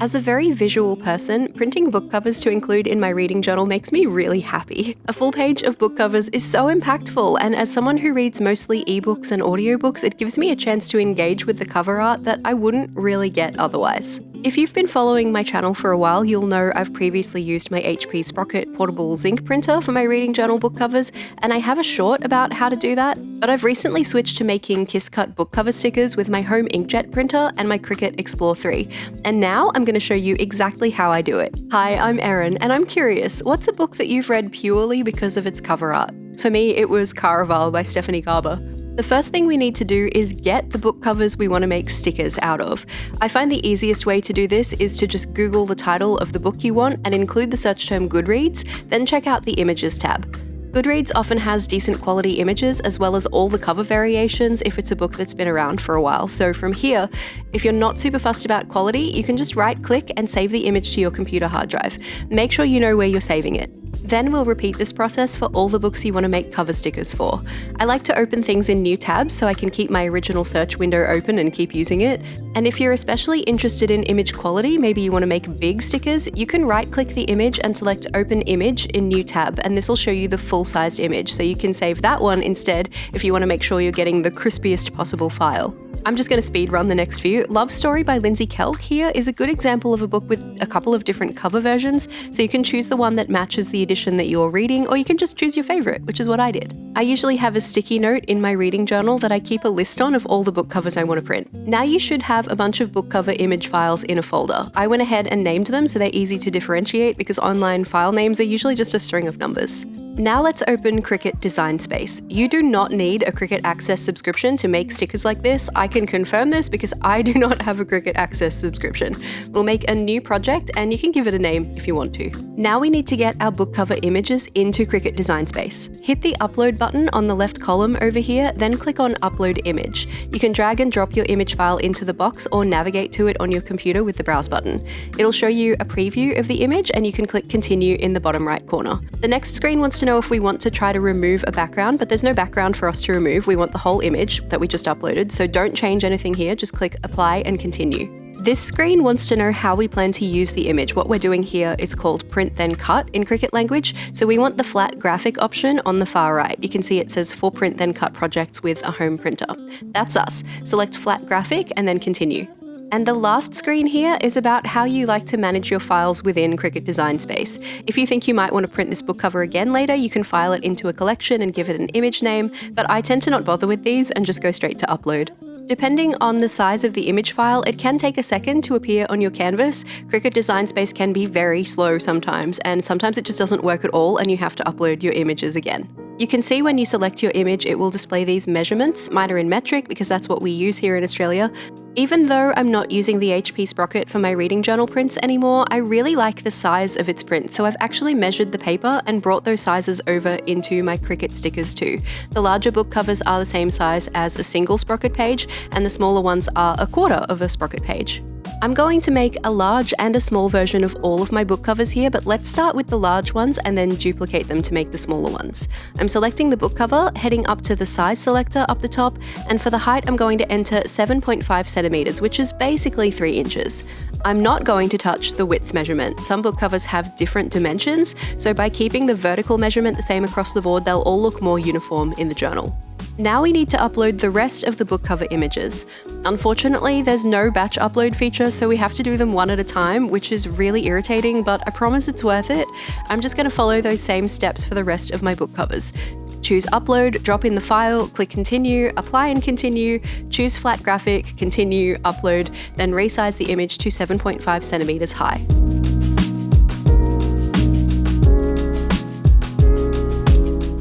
As a very visual person, printing book covers to include in my reading journal makes me really happy. A full page of book covers is so impactful, and as someone who reads mostly ebooks and audiobooks, it gives me a chance to engage with the cover art that I wouldn't really get otherwise. If you've been following my channel for a while, you'll know I've previously used my HP Sprocket portable zinc printer for my reading journal book covers, and I have a short about how to do that, but I've recently switched to making kiss-cut book cover stickers with my home inkjet printer and my Cricut Explore 3, and now I'm going to show you exactly how I do it. Hi, I'm Erin, and I'm curious, what's a book that you've read purely because of its cover art? For me, it was Caraval by Stephanie Garber. The first thing we need to do is get the book covers we want to make stickers out of. I find the easiest way to do this is to just Google the title of the book you want and include the search term Goodreads, then check out the Images tab. Goodreads often has decent quality images as well as all the cover variations if it's a book that's been around for a while. So from here, if you're not super fussed about quality, you can just right-click and save the image to your computer hard drive. Make sure you know where you're saving it. Then we'll repeat this process for all the books you want to make cover stickers for. I like to open things in new tabs so I can keep my original search window open and keep using it. And if you're especially interested in image quality, maybe you want to make big stickers, you can right-click the image and select Open Image in New Tab, and this will show you the full-sized image, so you can save that one instead if you want to make sure you're getting the crispiest possible file. I'm just going to speed run the next few. Love Story by Lindsay Kelk here is a good example of a book with a couple of different cover versions, so you can choose the one that matches the edition that you're reading, or you can just choose your favorite, which is what I did. I usually have a sticky note in my reading journal that I keep a list on of all the book covers I want to print. Now you should have a bunch of book cover image files in a folder. I went ahead and named them so they're easy to differentiate because online file names are usually just a string of numbers. Now let's open Cricut Design Space. You do not need a Cricut Access subscription to make stickers like this. I can confirm this because I do not have a Cricut Access subscription. We'll make a new project and you can give it a name if you want to. Now we need to get our book cover images into Cricut Design Space. Hit the upload button on the left column over here, then click on Upload Image. You can drag and drop your image file into the box or navigate to it on your computer with the browse button. It'll show you a preview of the image and you can click Continue in the bottom right corner. The next screen wants to know if we want to try to remove a background, but there's no background for us to remove. We want the whole image that we just uploaded, so don't change anything here, just click Apply and Continue. This screen wants to know how we plan to use the image. What we're doing here is called Print Then Cut in Cricut language, so we want the flat graphic option on the far right. You can see it says for Print Then Cut projects with a home printer. That's us. Select Flat Graphic and then Continue. And the last screen here is about how you like to manage your files within Cricut Design Space. If you think you might want to print this book cover again later, you can file it into a collection and give it an image name, but I tend to not bother with these and just go straight to upload. Depending on the size of the image file, it can take a second to appear on your canvas. Cricut Design Space can be very slow sometimes, and sometimes it just doesn't work at all and you have to upload your images again. You can see when you select your image, it will display these measurements. Mine are in metric because that's what we use here in Australia. Even though I'm not using the HP Sprocket for my reading journal prints anymore, I really like the size of its print, so I've actually measured the paper and brought those sizes over into my Cricut stickers too. The larger book covers are the same size as a single Sprocket page, and the smaller ones are a quarter of a Sprocket page. I'm going to make a large and a small version of all of my book covers here, but let's start with the large ones and then duplicate them to make the smaller ones. I'm selecting the book cover, heading up to the size selector up the top, and for the height I'm going to enter 7.5 centimeters, which is basically 3 inches. I'm not going to touch the width measurement. Some book covers have different dimensions, so by keeping the vertical measurement the same across the board, they'll all look more uniform in the journal. Now we need to upload the rest of the book cover images. Unfortunately, there's no batch upload feature, so we have to do them one at a time, which is really irritating, but I promise it's worth it. I'm just going to follow those same steps for the rest of my book covers. Choose Upload, drop in the file, click Continue, Apply and Continue, choose Flat Graphic, Continue, Upload, then resize the image to 7.5 centimeters high.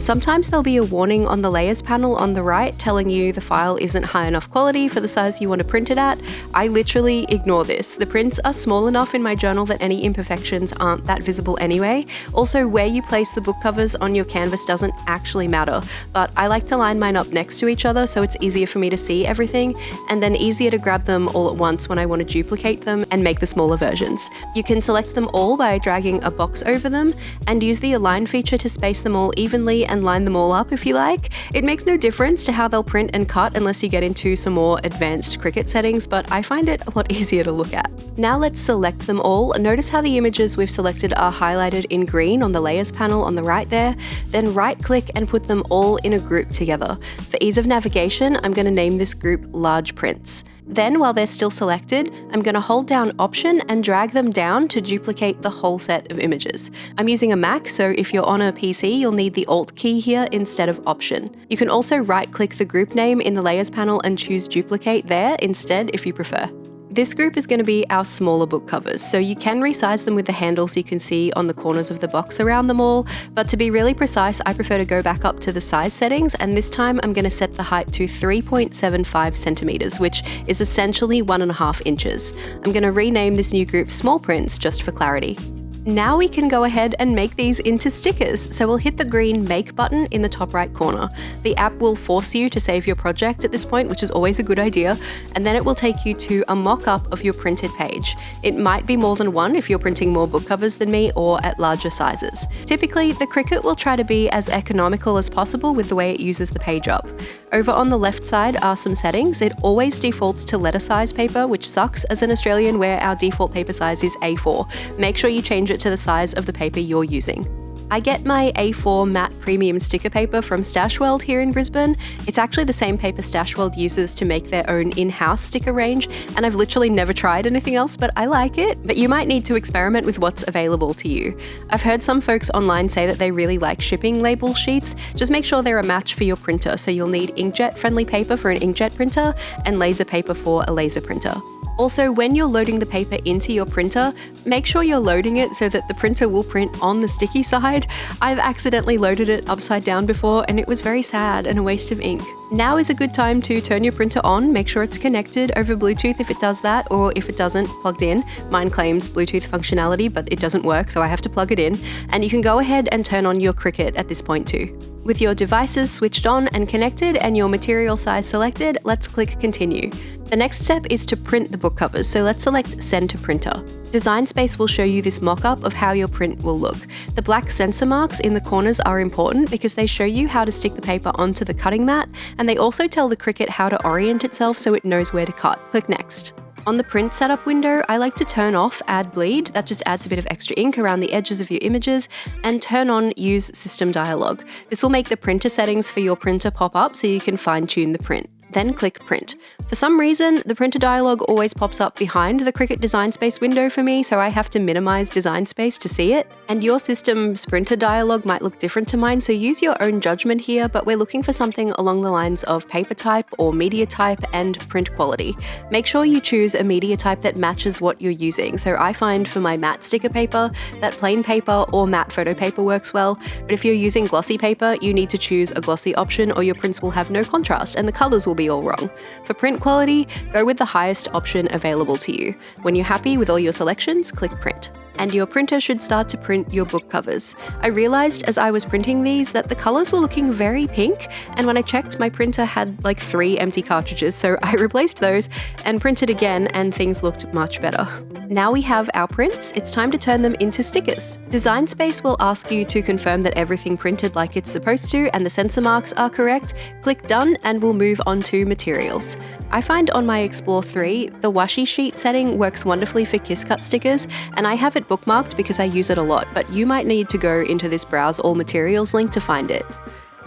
Sometimes there'll be a warning on the Layers panel on the right telling you the file isn't high enough quality for the size you want to print it at. I literally ignore this. The prints are small enough in my journal that any imperfections aren't that visible anyway. Also, where you place the book covers on your canvas doesn't actually matter, but I like to line mine up next to each other so it's easier for me to see everything, and then easier to grab them all at once when I want to duplicate them and make the smaller versions. You can select them all by dragging a box over them and use the Align feature to space them all evenly and line them all up if you like. It makes no difference to how they'll print and cut unless you get into some more advanced Cricut settings, but I find it a lot easier to look at. Now let's select them all. Notice how the images we've selected are highlighted in green on the layers panel on the right there. Then right-click and put them all in a group together. For ease of navigation, I'm going to name this group Large Prints. Then, while they're still selected, I'm going to hold down Option and drag them down to duplicate the whole set of images. I'm using a Mac, so if you're on a PC, you'll need the Alt key here instead of Option. You can also right-click the group name in the Layers panel and choose Duplicate there instead if you prefer. This group is going to be our smaller book covers, so you can resize them with the handles you can see on the corners of the box around them all, but to be really precise, I prefer to go back up to the size settings, and this time I'm going to set the height to 3.75 centimeters, which is essentially 1.5 inches. I'm going to rename this new group Small Prints just for clarity. Now we can go ahead and make these into stickers. So we'll hit the green Make button in the top right corner. The app will force you to save your project at this point, which is always a good idea, and then it will take you to a mock-up of your printed page. It might be more than one if you're printing more book covers than me or at larger sizes. Typically, the Cricut will try to be as economical as possible with the way it uses the page up. Over on the left side are some settings. It always defaults to letter size paper, which sucks as an Australian where our default paper size is A4. Make sure you change it to the size of the paper you're using. I get my A4 matte premium sticker paper from Stashworld here in Brisbane. It's actually the same paper Stashworld uses to make their own in-house sticker range, and I've literally never tried anything else, but I like it. But you might need to experiment with what's available to you. I've heard some folks online say that they really like shipping label sheets. Just make sure they're a match for your printer, so you'll need inkjet-friendly paper for an inkjet printer and laser paper for a laser printer. Also, when you're loading the paper into your printer, make sure you're loading it so that the printer will print on the sticky side. I've accidentally loaded it upside down before and it was very sad and a waste of ink. Now is a good time to turn your printer on, make sure it's connected over Bluetooth if it does that, or if it doesn't, plugged in. Mine claims Bluetooth functionality, but it doesn't work, so I have to plug it in. And you can go ahead and turn on your Cricut at this point too. With your devices switched on and connected and your material size selected, let's click Continue. The next step is to print the book covers, so let's select Send to Printer. Design Space will show you this mock-up of how your print will look. The black sensor marks in the corners are important because they show you how to stick the paper onto the cutting mat, and they also tell the Cricut how to orient itself so it knows where to cut. Click Next. On the print setup window, I like to turn off Add Bleed, that just adds a bit of extra ink around the edges of your images, and turn on Use System Dialog. This will make the printer settings for your printer pop up so you can fine-tune the print. Then click Print. For some reason, the printer dialog always pops up behind the Cricut Design Space window for me, so I have to minimize Design Space to see it. And your system's printer dialog might look different to mine, so use your own judgment here, but we're looking for something along the lines of paper type or media type and print quality. Make sure you choose a media type that matches what you're using. So I find for my matte sticker paper, that plain paper or matte photo paper works well, but if you're using glossy paper, you need to choose a glossy option or your prints will have no contrast and the colors will be all wrong. For print quality, go with the highest option available to you. When you're happy with all your selections, click Print. And your printer should start to print your book covers. I realized as I was printing these that the colors were looking very pink, and when I checked, my printer had like 3 empty cartridges, so I replaced those and printed again and things looked much better. Now we have our prints, it's time to turn them into stickers. Design Space will ask you to confirm that everything printed like it's supposed to and the sensor marks are correct. Click Done and we'll move on to materials. I find on my Explore 3, the Washi sheet setting works wonderfully for Kiss Cut stickers, and I have it bookmarked because I use it a lot, but you might need to go into this Browse All Materials link to find it.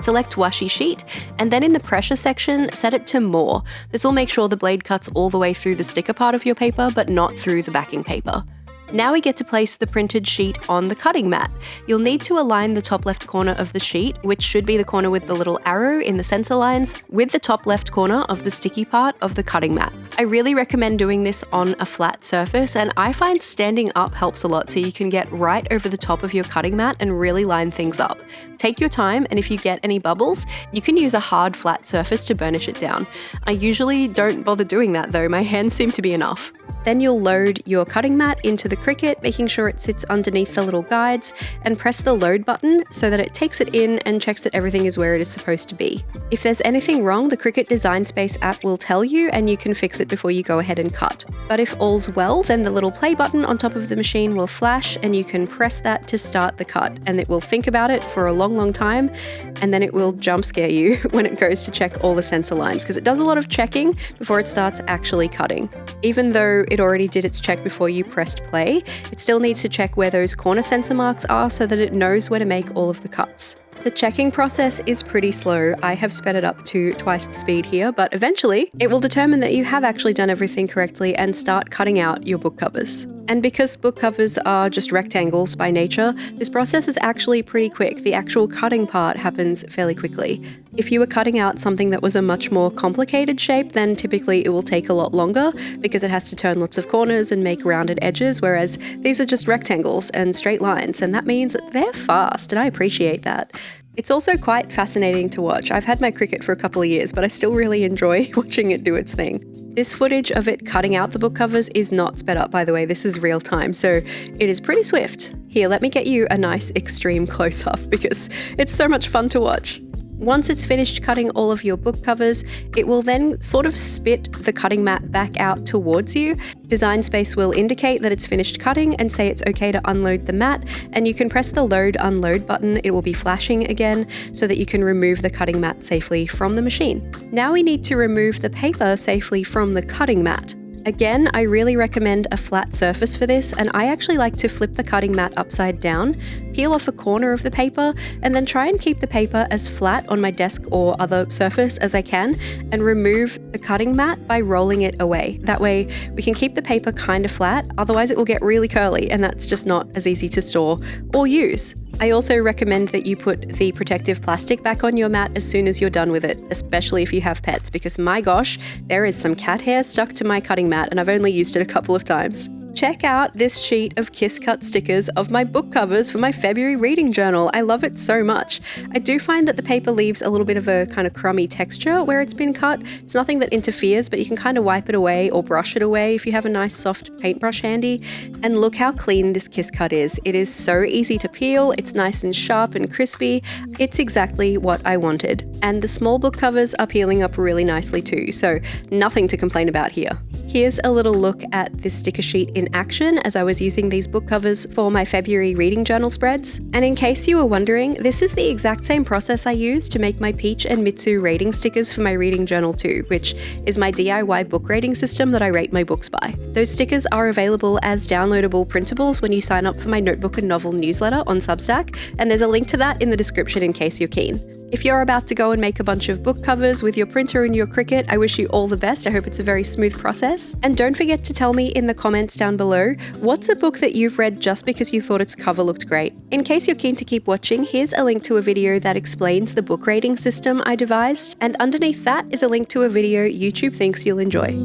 Select Washi Sheet, and then in the pressure section, set it to More. This will make sure the blade cuts all the way through the sticker part of your paper, but not through the backing paper. Now we get to place the printed sheet on the cutting mat. You'll need to align the top left corner of the sheet, which should be the corner with the little arrow in the center lines, with the top left corner of the sticky part of the cutting mat. I really recommend doing this on a flat surface, and I find standing up helps a lot so you can get right over the top of your cutting mat and really line things up. Take your time, and if you get any bubbles, you can use a hard flat surface to burnish it down. I usually don't bother doing that though, my hands seem to be enough. Then you'll load your cutting mat into the Cricut, making sure it sits underneath the little guides, and press the load button so that it takes it in and checks that everything is where it is supposed to be. If there's anything wrong, the Cricut Design Space app will tell you and you can fix it it before you go ahead and cut. But if all's well, then the little play button on top of the machine will flash and you can press that to start the cut, and it will think about it for a long time, and then it will jump scare you when it goes to check all the sensor lines, because it does a lot of checking before it starts actually cutting. Even though it already did its check before you pressed play, it still needs to check where those corner sensor marks are so that it knows where to make all of the cuts. The checking process is pretty slow. I have sped it up to twice the speed here, but eventually it will determine that you have actually done everything correctly and start cutting out your book covers. And because book covers are just rectangles by nature, this process is actually pretty quick. The actual cutting part happens fairly quickly. If you were cutting out something that was a much more complicated shape, then typically it will take a lot longer because it has to turn lots of corners and make rounded edges, whereas these are just rectangles and straight lines, and that means that they're fast, and I appreciate that. It's also quite fascinating to watch. I've had my Cricut for a couple of years, but I still really enjoy watching it do its thing. This footage of it cutting out the book covers is not sped up, by the way. This is real time, so it is pretty swift. Here, let me get you a nice extreme close-up because it's so much fun to watch. Once it's finished cutting all of your book covers, it will then sort of spit the cutting mat back out towards you. Design Space will indicate that it's finished cutting and say it's okay to unload the mat, and you can press the load unload button. It will be flashing again so that you can remove the cutting mat safely from the machine. Now we need to remove the paper safely from the cutting mat. Again, I really recommend a flat surface for this, and I actually like to flip the cutting mat upside down, peel off a corner of the paper, and then try and keep the paper as flat on my desk or other surface as I can, and remove the cutting mat by rolling it away. That way we can keep the paper kind of flat, otherwise it will get really curly, and that's just not as easy to store or use. I also recommend that you put the protective plastic back on your mat as soon as you're done with it, especially if you have pets, because my gosh, there is some cat hair stuck to my cutting mat and I've only used it a couple of times. Check out this sheet of Kiss Cut stickers of my book covers for my February reading journal. I love it so much. I do find that the paper leaves a little bit of a kind of crummy texture where it's been cut. It's nothing that interferes, but you can kind of wipe it away or brush it away if you have a nice soft paintbrush handy. And look how clean this Kiss Cut is. It is so easy to peel. It's nice and sharp and crispy. It's exactly what I wanted. And the small book covers are peeling up really nicely too, so nothing to complain about here. Here's a little look at this sticker sheet in action as I was using these book covers for my February reading journal spreads. And in case you were wondering, this is the exact same process I used to make my Peach and Mitsu rating stickers for my reading journal too, which is my DIY book rating system that I rate my books by. Those stickers are available as downloadable printables when you sign up for my notebook and novel newsletter on Substack, and there's a link to that in the description in case you're keen. If you're about to go and make a bunch of book covers with your printer and your Cricut, I wish you all the best. I hope it's a very smooth process. And don't forget to tell me in the comments down below, what's a book that you've read just because you thought its cover looked great? In case you're keen to keep watching, here's a link to a video that explains the book rating system I devised, and underneath that is a link to a video YouTube thinks you'll enjoy.